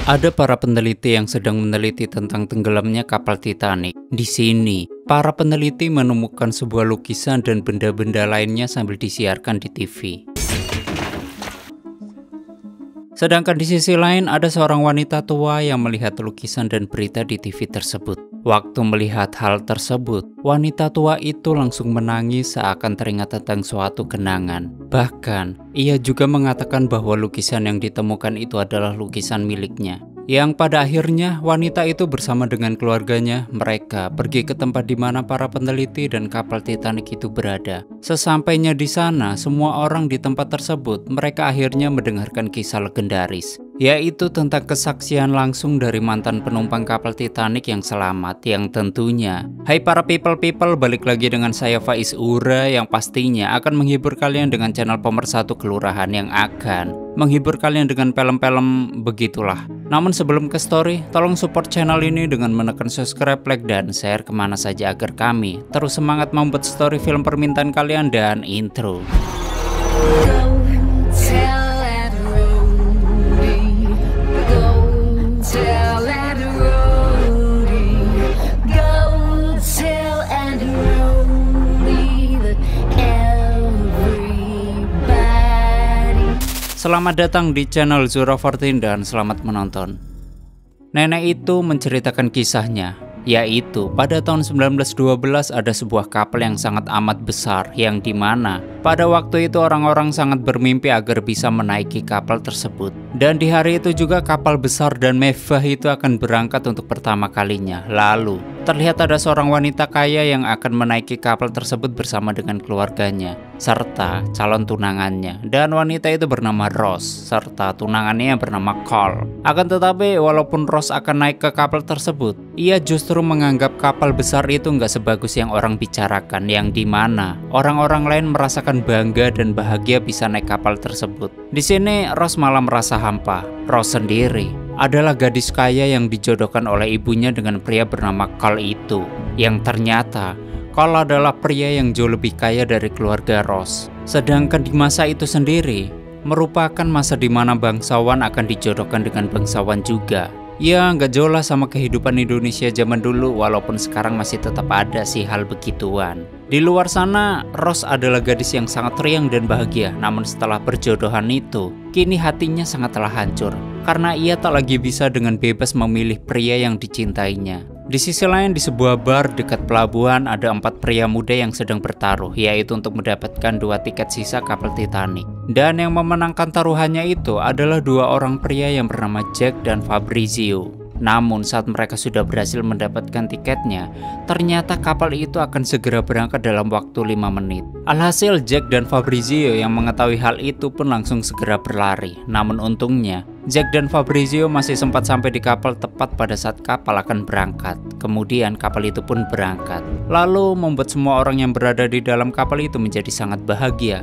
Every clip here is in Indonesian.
Ada para peneliti yang sedang meneliti tentang tenggelamnya kapal Titanic. Di sini, para peneliti menemukan sebuah lukisan dan benda-benda lainnya sambil disiarkan di TV. Sedangkan di sisi lain ada seorang wanita tua yang melihat lukisan dan berita di TV tersebut. Waktu melihat hal tersebut, wanita tua itu langsung menangis seakan teringat tentang suatu kenangan. Bahkan, ia juga mengatakan bahwa lukisan yang ditemukan itu adalah lukisan miliknya. Yang pada akhirnya wanita itu bersama dengan keluarganya, mereka pergi ke tempat di mana para peneliti dan kapal Titanic itu berada. Sesampainya di sana, semua orang di tempat tersebut, mereka akhirnya mendengarkan kisah legendaris, yaitu tentang kesaksian langsung dari mantan penumpang kapal Titanic yang selamat, yang tentunya, hai para people, balik lagi dengan saya Faiz Ura yang pastinya akan menghibur kalian dengan channel pemersatu kelurahan yang akan menghibur kalian dengan film-film begitulah. Namun sebelum ke story, tolong support channel ini dengan menekan subscribe, like, dan share kemana saja agar kami terus semangat membuat story film permintaan kalian dan intro. Selamat datang di channel Zura14 dan selamat menonton. Nenek itu menceritakan kisahnya, yaitu pada tahun 1912 ada sebuah kapal yang sangat amat besar yang dimana pada waktu itu orang-orang sangat bermimpi agar bisa menaiki kapal tersebut. Dan di hari itu juga kapal besar dan mewah itu akan berangkat untuk pertama kalinya. Lalu terlihat ada seorang wanita kaya yang akan menaiki kapal tersebut bersama dengan keluarganya serta calon tunangannya, dan wanita itu bernama Rose serta tunangannya yang bernama Cole. Akan tetapi walaupun Rose akan naik ke kapal tersebut, ia justru menganggap kapal besar itu nggak sebagus yang orang bicarakan, yang dimana orang-orang lain merasakan bangga dan bahagia bisa naik kapal tersebut. Di sini Rose malah merasa hampa. Rose sendiri adalah gadis kaya yang dijodohkan oleh ibunya dengan pria bernama Cole itu, yang ternyata Cole adalah pria yang jauh lebih kaya dari keluarga Rose. Sedangkan di masa itu sendiri merupakan masa di mana bangsawan akan dijodohkan dengan bangsawan juga. Ya nggak jauh lah sama kehidupan Indonesia zaman dulu, walaupun sekarang masih tetap ada sih hal begituan. Di luar sana, Rose adalah gadis yang sangat riang dan bahagia. Namun setelah perjodohan itu, kini hatinya sangatlah hancur karena ia tak lagi bisa dengan bebas memilih pria yang dicintainya. Di sisi lain, di sebuah bar dekat pelabuhan ada 4 pria muda yang sedang bertaruh, yaitu untuk mendapatkan 2 tiket sisa kapal Titanic. Dan yang memenangkan taruhannya itu adalah 2 orang pria yang bernama Jack dan Fabrizio. Namun saat mereka sudah berhasil mendapatkan tiketnya, ternyata kapal itu akan segera berangkat dalam waktu 5 menit. Alhasil Jack dan Fabrizio yang mengetahui hal itu pun langsung segera berlari. Namun untungnya, Jack dan Fabrizio masih sempat sampai di kapal tepat pada saat kapal akan berangkat. Kemudian kapal itu pun berangkat, lalu membuat semua orang yang berada di dalam kapal itu menjadi sangat bahagia.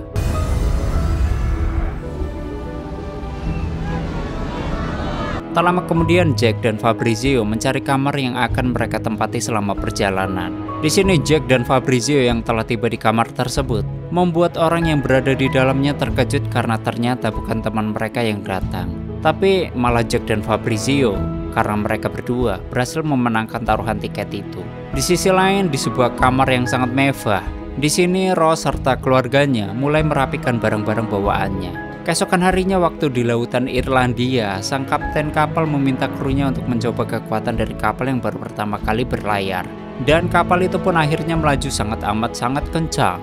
Tak lama kemudian Jack dan Fabrizio mencari kamar yang akan mereka tempati selama perjalanan. Di sini Jack dan Fabrizio yang telah tiba di kamar tersebut membuat orang yang berada di dalamnya terkejut karena ternyata bukan teman mereka yang datang, tapi malah Jack dan Fabrizio, karena mereka berdua berhasil memenangkan taruhan tiket itu. Di sisi lain, di sebuah kamar yang sangat mewah, di sini Rose serta keluarganya mulai merapikan barang-barang bawaannya. Keesokan harinya waktu di lautan Irlandia, sang kapten kapal meminta krunya untuk mencoba kekuatan dari kapal yang baru pertama kali berlayar. Dan kapal itu pun akhirnya melaju sangat kencang.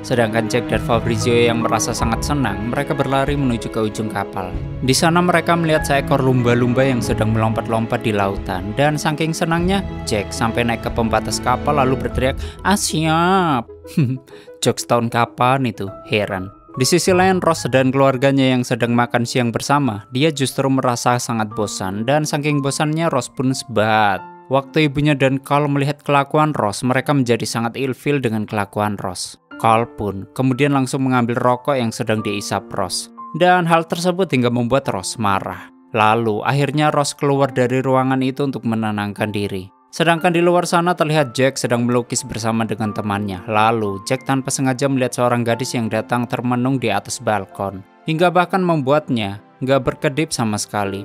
Sedangkan Jack dan Fabrizio yang merasa sangat senang, mereka berlari menuju ke ujung kapal. Di sana mereka melihat seekor lumba-lumba yang sedang melompat-lompat di lautan. Dan saking senangnya, Jack sampai naik ke pembatas kapal lalu berteriak, "Ah siap!" Jokes tahun kapan itu? Heran. Di sisi lain, Rose dan keluarganya yang sedang makan siang bersama, dia justru merasa sangat bosan. Dan saking bosannya, Rose pun sebat. Waktu ibunya dan Cole melihat kelakuan Rose, mereka menjadi sangat ilfil dengan kelakuan Rose. Cole pun kemudian langsung mengambil rokok yang sedang diisap Rose. Dan hal tersebut hingga membuat Rose marah. Lalu akhirnya Rose keluar dari ruangan itu untuk menenangkan diri. Sedangkan di luar sana terlihat Jack sedang melukis bersama dengan temannya. Lalu Jack tanpa sengaja melihat seorang gadis yang datang termenung di atas balkon, hingga bahkan membuatnya nggak berkedip sama sekali.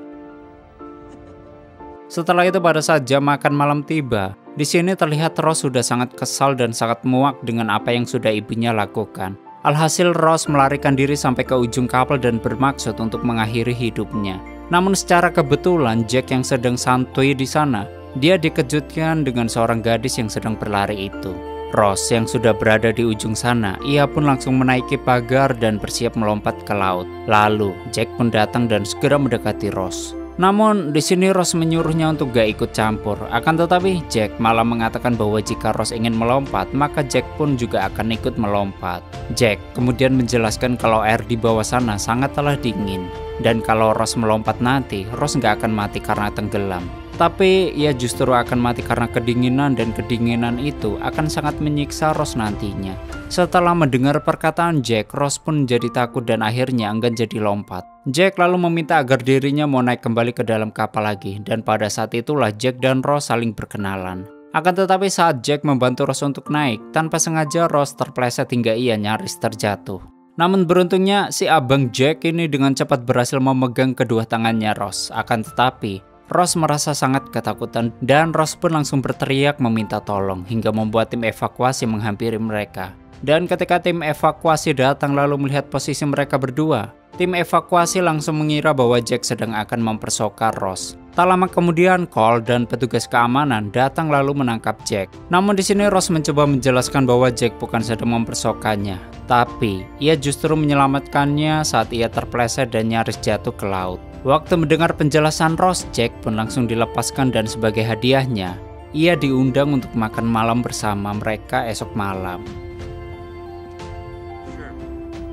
Setelah itu pada saat jam makan malam tiba, di sini terlihat Ross sudah sangat kesal dan sangat muak dengan apa yang sudah ibunya lakukan. Alhasil Ross melarikan diri sampai ke ujung kapal dan bermaksud untuk mengakhiri hidupnya. Namun secara kebetulan Jack yang sedang santuy di sana, dia dikejutkan dengan seorang gadis yang sedang berlari itu. Ross yang sudah berada di ujung sana, ia pun langsung menaiki pagar dan bersiap melompat ke laut. Lalu Jack pun datang dan segera mendekati Ross. Namun di sini Ross menyuruhnya untuk gak ikut campur. Akan tetapi Jack malah mengatakan bahwa jika Ross ingin melompat, maka Jack pun juga akan ikut melompat. Jack kemudian menjelaskan kalau air di bawah sana sangatlah dingin, dan kalau Ross melompat nanti, Ross gak akan mati karena tenggelam. Tapi ia justru akan mati karena kedinginan, dan kedinginan itu akan sangat menyiksa Ross nantinya. Setelah mendengar perkataan Jack, Ross pun jadi takut dan akhirnya enggan jadi lompat. Jack lalu meminta agar dirinya mau naik kembali ke dalam kapal lagi, dan pada saat itulah Jack dan Ross saling berkenalan. Akan tetapi saat Jack membantu Ross untuk naik, tanpa sengaja Ross terpleset hingga ia nyaris terjatuh. Namun beruntungnya si abang Jack ini dengan cepat berhasil memegang kedua tangannya Ross. Akan tetapi Ross merasa sangat ketakutan dan Ross pun langsung berteriak meminta tolong hingga membuat tim evakuasi menghampiri mereka. Dan ketika tim evakuasi datang lalu melihat posisi mereka berdua, tim evakuasi langsung mengira bahwa Jack sedang akan memperkosa Ross. Tak lama kemudian Cole dan petugas keamanan datang lalu menangkap Jack. Namun di sini Ross mencoba menjelaskan bahwa Jack bukan sedang mempersokanya, tapi ia justru menyelamatkannya saat ia terpleset dan nyaris jatuh ke laut. Waktu mendengar penjelasan Ross, Jack pun langsung dilepaskan dan sebagai hadiahnya, ia diundang untuk makan malam bersama mereka esok malam.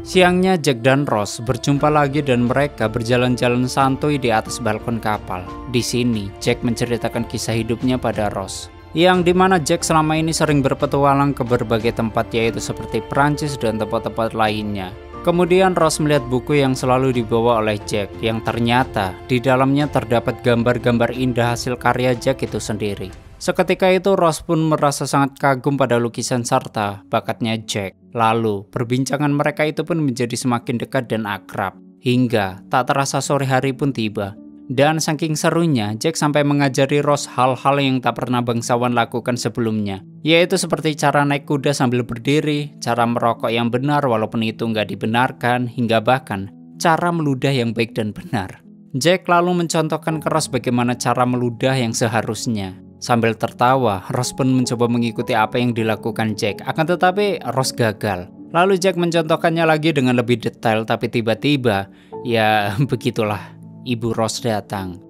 Siangnya Jack dan Ross berjumpa lagi dan mereka berjalan-jalan santuy di atas balkon kapal. Di sini Jack menceritakan kisah hidupnya pada Ross, yang dimana Jack selama ini sering berpetualang ke berbagai tempat yaitu seperti Perancis dan tempat-tempat lainnya. Kemudian Ross melihat buku yang selalu dibawa oleh Jack, yang ternyata di dalamnya terdapat gambar-gambar indah hasil karya Jack itu sendiri. Seketika itu Ross pun merasa sangat kagum pada lukisan serta bakatnya Jack. Lalu perbincangan mereka itu pun menjadi semakin dekat dan akrab, hingga tak terasa sore hari pun tiba. Dan saking serunya, Jack sampai mengajari Ross hal-hal yang tak pernah bangsawan lakukan sebelumnya, yaitu seperti cara naik kuda sambil berdiri, cara merokok yang benar walaupun itu nggak dibenarkan, hingga bahkan cara meludah yang baik dan benar. Jack lalu mencontohkan ke Ross bagaimana cara meludah yang seharusnya. Sambil tertawa, Ross pun mencoba mengikuti apa yang dilakukan Jack, akan tetapi Ross gagal. Lalu Jack mencontohkannya lagi dengan lebih detail, tapi tiba-tiba, ya begitulah, Ibu Ross datang.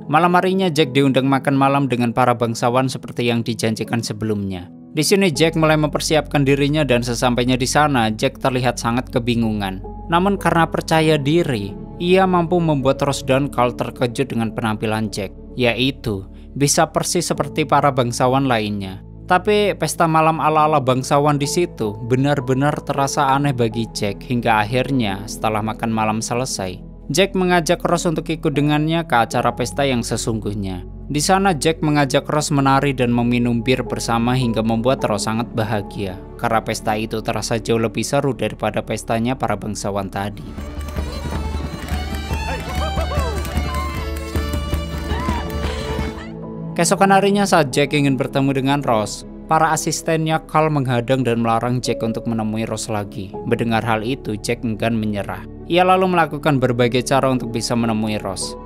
Malam harinya Jack diundang makan malam dengan para bangsawan seperti yang dijanjikan sebelumnya. Di sini Jack mulai mempersiapkan dirinya dan sesampainya di sana Jack terlihat sangat kebingungan. Namun karena percaya diri, ia mampu membuat Ross dan Cole terkejut dengan penampilan Jack, yaitu bisa persis seperti para bangsawan lainnya. Tapi pesta malam ala-ala bangsawan di situ benar-benar terasa aneh bagi Jack hingga akhirnya setelah makan malam selesai, Jack mengajak Ross untuk ikut dengannya ke acara pesta yang sesungguhnya. Di sana Jack mengajak Ross menari dan meminum bir bersama hingga membuat Ross sangat bahagia karena pesta itu terasa jauh lebih seru daripada pestanya para bangsawan tadi. Keesokan harinya saat Jack ingin bertemu dengan Ross, para asistennya Cole menghadang dan melarang Jack untuk menemui Ross lagi. Mendengar hal itu, Jack enggan menyerah. Ia lalu melakukan berbagai cara untuk bisa menemui Ross.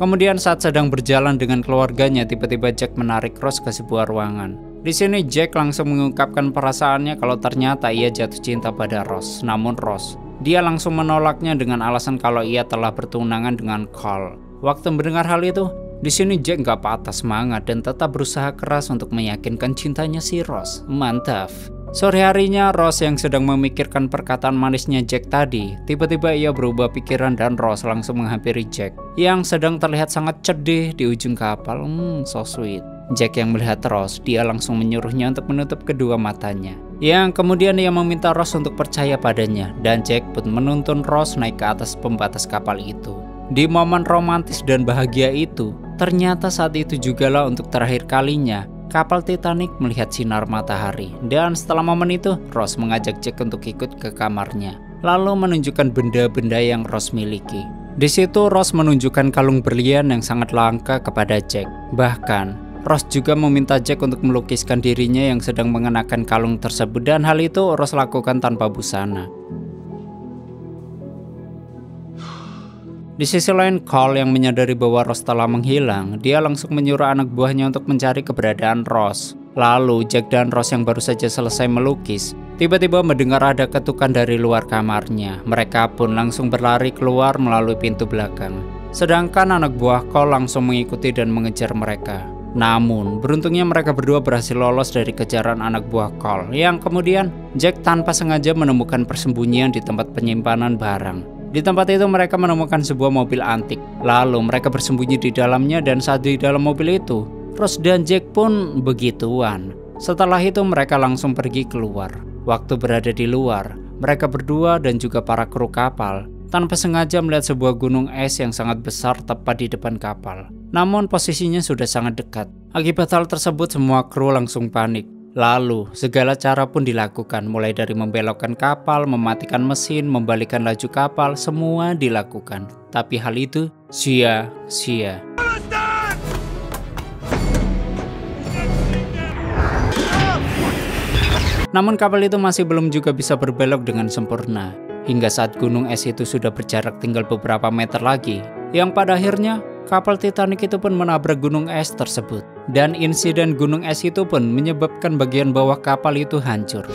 Kemudian saat sedang berjalan dengan keluarganya, tiba-tiba Jack menarik Ross ke sebuah ruangan. Di sini Jack langsung mengungkapkan perasaannya kalau ternyata ia jatuh cinta pada Ross. Namun Ross, dia langsung menolaknya dengan alasan kalau ia telah bertunangan dengan Cole. Waktu mendengar hal itu, di sini Jack gak patah semangat dan tetap berusaha keras untuk meyakinkan cintanya si Ross. Mantap. Sore harinya Ross yang sedang memikirkan perkataan manisnya Jack tadi, tiba-tiba ia berubah pikiran dan Ross langsung menghampiri Jack yang sedang terlihat sangat sedih di ujung kapal. So sweet. Jack yang melihat Ross, dia langsung menyuruhnya untuk menutup kedua matanya. Yang kemudian ia meminta Ross untuk percaya padanya, dan Jack pun menuntun Ross naik ke atas pembatas kapal itu. Di momen romantis dan bahagia itu, ternyata saat itu jugalah untuk terakhir kalinya kapal Titanic melihat sinar matahari. Dan setelah momen itu, Ross mengajak Jack untuk ikut ke kamarnya, lalu menunjukkan benda-benda yang Ross miliki. Di situ Ross menunjukkan kalung berlian yang sangat langka kepada Jack. Bahkan Ross juga meminta Jack untuk melukiskan dirinya yang sedang mengenakan kalung tersebut, dan hal itu Ross lakukan tanpa busana. Di sisi lain, Cole yang menyadari bahwa Ross telah menghilang, dia langsung menyuruh anak buahnya untuk mencari keberadaan Ross. Lalu Jack dan Ross yang baru saja selesai melukis, tiba-tiba mendengar ada ketukan dari luar kamarnya. Mereka pun langsung berlari keluar melalui pintu belakang. Sedangkan anak buah Cole langsung mengikuti dan mengejar mereka. Namun, beruntungnya mereka berdua berhasil lolos dari kejaran anak buah Cole, yang kemudian Jack tanpa sengaja menemukan persembunyian di tempat penyimpanan barang. Di tempat itu mereka menemukan sebuah mobil antik. Lalu mereka bersembunyi di dalamnya, dan saat di dalam mobil itu, Ross dan Jack pun begituan. Setelah itu mereka langsung pergi keluar. Waktu berada di luar, mereka berdua dan juga para kru kapal tanpa sengaja melihat sebuah gunung es yang sangat besar tepat di depan kapal. Namun posisinya sudah sangat dekat. Akibat hal tersebut semua kru langsung panik. Lalu segala cara pun dilakukan, mulai dari membelokkan kapal, mematikan mesin, membalikkan laju kapal, semua dilakukan. Tapi hal itu sia-sia. Namun kapal itu masih belum juga bisa berbelok dengan sempurna. Hingga saat gunung es itu sudah berjarak tinggal beberapa meter lagi, yang pada akhirnya kapal Titanic itu pun menabrak gunung es tersebut. Dan insiden gunung es itu pun menyebabkan bagian bawah kapal itu hancur.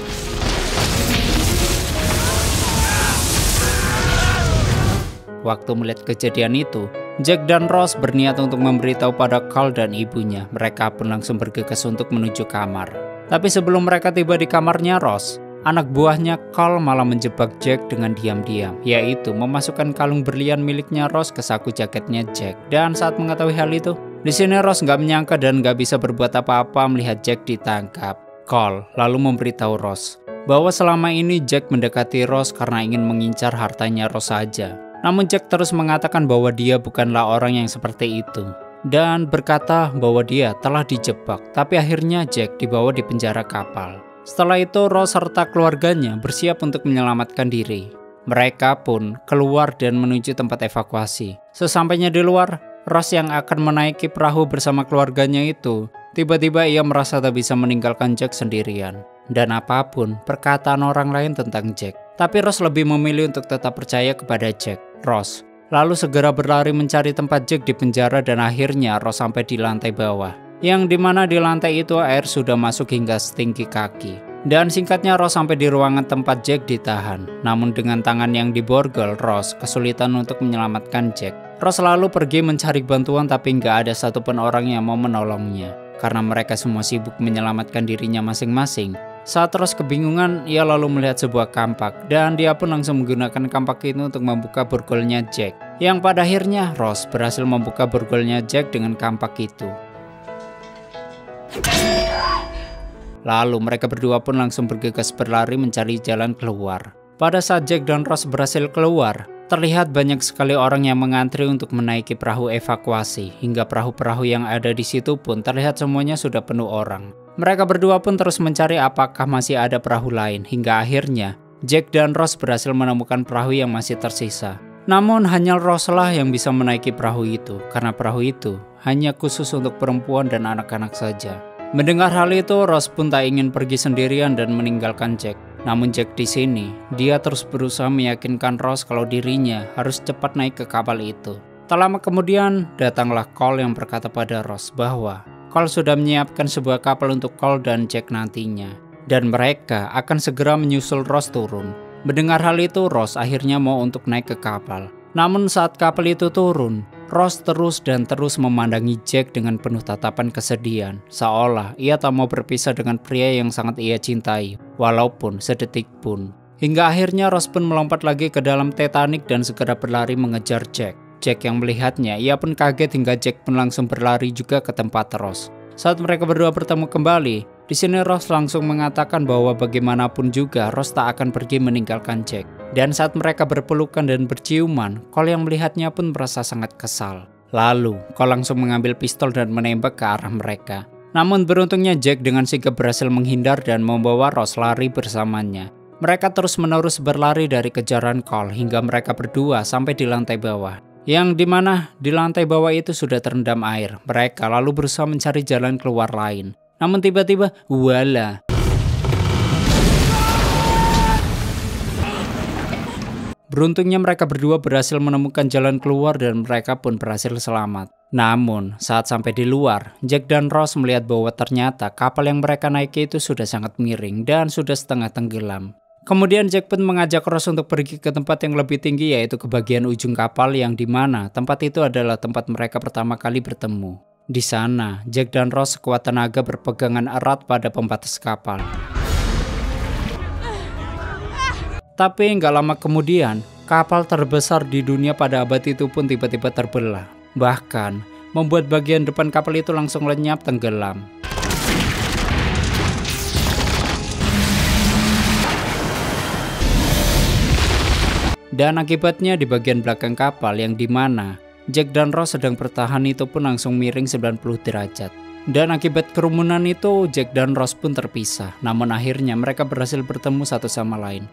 Waktu melihat kejadian itu, Jack dan Ross berniat untuk memberitahu pada Cole dan ibunya. Mereka pun langsung bergegas untuk menuju kamar. Tapi sebelum mereka tiba di kamarnya Ross, anak buahnya Cole malah menjebak Jack dengan diam-diam, yaitu memasukkan kalung berlian miliknya Ross ke saku jaketnya Jack. Dan saat mengetahui hal itu, di sini Ross nggak menyangka dan nggak bisa berbuat apa-apa melihat Jack ditangkap. Cole lalu memberitahu Ross bahwa selama ini Jack mendekati Ross karena ingin mengincar hartanya Ross saja. Namun Jack terus mengatakan bahwa dia bukanlah orang yang seperti itu, dan berkata bahwa dia telah dijebak. Tapi akhirnya Jack dibawa di penjara kapal. Setelah itu Ross serta keluarganya bersiap untuk menyelamatkan diri. Mereka pun keluar dan menuju tempat evakuasi. Sesampainya di luar, Ross yang akan menaiki perahu bersama keluarganya itu, tiba-tiba ia merasa tak bisa meninggalkan Jack sendirian. Dan apapun perkataan orang lain tentang Jack, tapi Ross lebih memilih untuk tetap percaya kepada Jack. Ross lalu segera berlari mencari tempat Jack di penjara, dan akhirnya Ross sampai di lantai bawah, yang dimana di lantai itu air sudah masuk hingga setinggi kaki. Dan singkatnya Ross sampai di ruangan tempat Jack ditahan. Namun dengan tangan yang diborgol, Ross kesulitan untuk menyelamatkan Jack. Ross lalu pergi mencari bantuan, tapi nggak ada satupun orang yang mau menolongnya, karena mereka semua sibuk menyelamatkan dirinya masing-masing. Saat Ross kebingungan, ia lalu melihat sebuah kampak, dan dia pun langsung menggunakan kampak itu untuk membuka borgolnya Jack. Yang pada akhirnya Ross berhasil membuka borgolnya Jack dengan kampak itu. Lalu mereka berdua pun langsung bergegas berlari mencari jalan keluar. Pada saat Jack dan Ross berhasil keluar, terlihat banyak sekali orang yang mengantri untuk menaiki perahu evakuasi. Hingga perahu-perahu yang ada di situ pun terlihat semuanya sudah penuh orang. Mereka berdua pun terus mencari apakah masih ada perahu lain. Hingga akhirnya Jack dan Ross berhasil menemukan perahu yang masih tersisa. Namun hanya Ross lah yang bisa menaiki perahu itu, karena perahu itu hanya khusus untuk perempuan dan anak-anak saja. Mendengar hal itu, Ross pun tak ingin pergi sendirian dan meninggalkan Jack. Namun Jack di sini, dia terus berusaha meyakinkan Ross kalau dirinya harus cepat naik ke kapal itu. Tak lama kemudian, datanglah Cole yang berkata pada Ross bahwa Cole sudah menyiapkan sebuah kapal untuk Cole dan Jack nantinya, dan mereka akan segera menyusul Ross turun. Mendengar hal itu, Ross akhirnya mau untuk naik ke kapal. Namun saat kapal itu turun, Ross terus memandangi Jack dengan penuh tatapan kesedihan, seolah ia tak mau berpisah dengan pria yang sangat ia cintai, walaupun sedetik pun. Hingga akhirnya Ross pun melompat lagi ke dalam Titanic dan segera berlari mengejar Jack. Jack yang melihatnya, ia pun kaget hingga Jack pun langsung berlari juga ke tempat Ross. Saat mereka berdua bertemu kembali, di sini Ross langsung mengatakan bahwa bagaimanapun juga Ross tak akan pergi meninggalkan Jack. Dan saat mereka berpelukan dan berciuman, Cole yang melihatnya pun merasa sangat kesal. Lalu, Cole langsung mengambil pistol dan menembak ke arah mereka. Namun beruntungnya Jack dengan sigap berhasil menghindar dan membawa Ross lari bersamanya. Mereka terus-menerus berlari dari kejaran Cole hingga mereka berdua sampai di lantai bawah. Yang dimana di lantai bawah itu sudah terendam air. Mereka lalu berusaha mencari jalan keluar lain. Namun tiba-tiba, wala. Beruntungnya mereka berdua berhasil menemukan jalan keluar dan mereka pun berhasil selamat. Namun, saat sampai di luar, Jack dan Ross melihat bahwa ternyata kapal yang mereka naiki itu sudah sangat miring dan sudah setengah tenggelam. Kemudian Jack pun mengajak Ross untuk pergi ke tempat yang lebih tinggi, yaitu ke bagian ujung kapal yang dimana tempat itu adalah tempat mereka pertama kali bertemu. Di sana, Jack dan Ross sekuat tenaga berpegangan erat pada pembatas kapal. Tapi nggak lama kemudian, kapal terbesar di dunia pada abad itu pun tiba-tiba terbelah. Bahkan, membuat bagian depan kapal itu langsung lenyap tenggelam. Dan akibatnya di bagian belakang kapal yang dimana Jack dan Ross sedang bertahan itu pun langsung miring 90 derajat. Dan akibat kerumunan itu Jack dan Ross pun terpisah. Namun akhirnya mereka berhasil bertemu satu sama lain.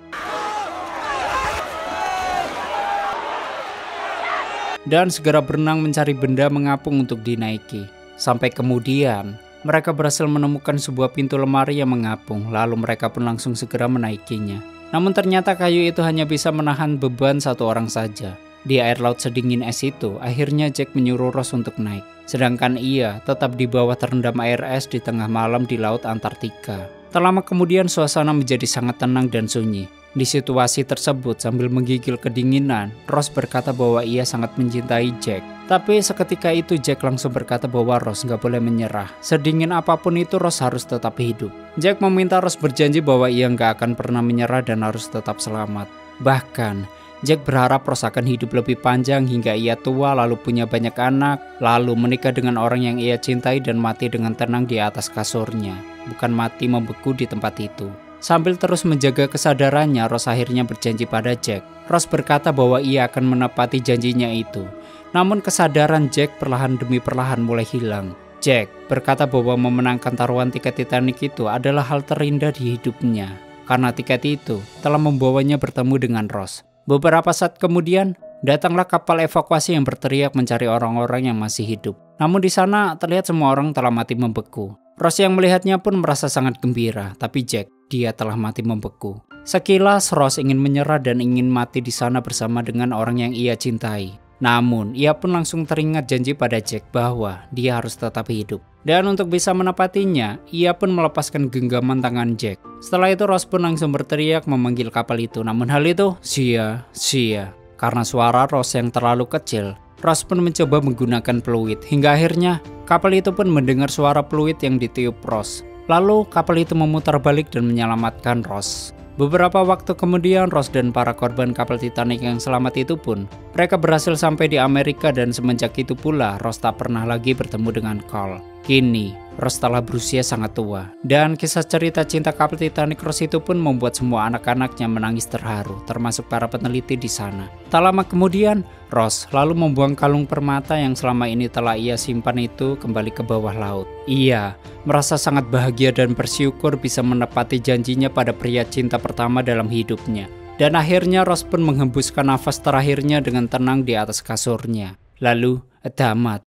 Dan segera berenang mencari benda mengapung untuk dinaiki. Sampai kemudian mereka berhasil menemukan sebuah pintu lemari yang mengapung. Lalu mereka pun langsung segera menaikinya. Namun ternyata kayu itu hanya bisa menahan beban satu orang saja. Di air laut sedingin es itu, akhirnya Jack menyuruh Ross untuk naik. Sedangkan ia tetap di bawah terendam air es di tengah malam di laut Antartika. Tak lama kemudian suasana menjadi sangat tenang dan sunyi. Di situasi tersebut sambil menggigil kedinginan, Ross berkata bahwa ia sangat mencintai Jack. Tapi seketika itu Jack langsung berkata bahwa Ross nggak boleh menyerah. Sedingin apapun itu Ross harus tetap hidup. Jack meminta Ross berjanji bahwa ia nggak akan pernah menyerah dan harus tetap selamat. Bahkan, Jack berharap Ross akan hidup lebih panjang hingga ia tua lalu punya banyak anak, lalu menikah dengan orang yang ia cintai dan mati dengan tenang di atas kasurnya, bukan mati membeku di tempat itu. Sambil terus menjaga kesadarannya, Ross akhirnya berjanji pada Jack. Ross berkata bahwa ia akan menepati janjinya itu. Namun kesadaran Jack perlahan demi perlahan mulai hilang. Jack berkata bahwa memenangkan taruhan tiket Titanic itu adalah hal terindah di hidupnya. Karena tiket itu telah membawanya bertemu dengan Ross. Beberapa saat kemudian, datanglah kapal evakuasi yang berteriak mencari orang-orang yang masih hidup. Namun di sana terlihat semua orang telah mati membeku. Ross yang melihatnya pun merasa sangat gembira, tapi Jack, dia telah mati membeku. Sekilas Ross ingin menyerah dan ingin mati di sana bersama dengan orang yang ia cintai. Namun, ia pun langsung teringat janji pada Jack bahwa dia harus tetap hidup. Dan untuk bisa menepatinya, ia pun melepaskan genggaman tangan Jack. Setelah itu Ross pun langsung berteriak memanggil kapal itu. Namun hal itu sia-sia. Karena suara Ross yang terlalu kecil, Ross pun mencoba menggunakan peluit. Hingga akhirnya, kapal itu pun mendengar suara peluit yang ditiup Ross. Lalu kapal itu memutar balik dan menyelamatkan Ross. Beberapa waktu kemudian Ross dan para korban kapal Titanic yang selamat itu pun mereka berhasil sampai di Amerika dan semenjak itu pula Ross tak pernah lagi bertemu dengan Cole. Kini Ross telah berusia sangat tua dan kisah cerita cinta kapal Titanic Ross itu pun membuat semua anak-anaknya menangis terharu termasuk para peneliti di sana. Tak lama kemudian Ross lalu membuang kalung permata yang selama ini telah ia simpan itu kembali ke bawah laut. Ia merasa sangat bahagia dan bersyukur bisa menepati janjinya pada pria cinta pertama dalam hidupnya. Dan akhirnya Ross pun menghembuskan nafas terakhirnya dengan tenang di atas kasurnya. Lalu tamat.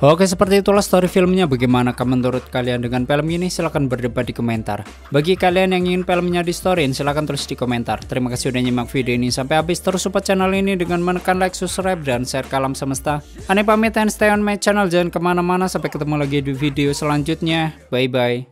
Oke, seperti itulah story filmnya. Bagaimanakah menurut kalian dengan film ini? Silahkan berdebat di komentar. Bagi kalian yang ingin filmnya di storyin, silahkan tulis di komentar. Terima kasih udah nyimak video ini sampai habis. Terus support channel ini dengan menekan like, subscribe, dan share ke alam semesta. Aneh pamit and stay on my channel. Jangan kemana-mana. Sampai ketemu lagi di video selanjutnya. Bye-bye.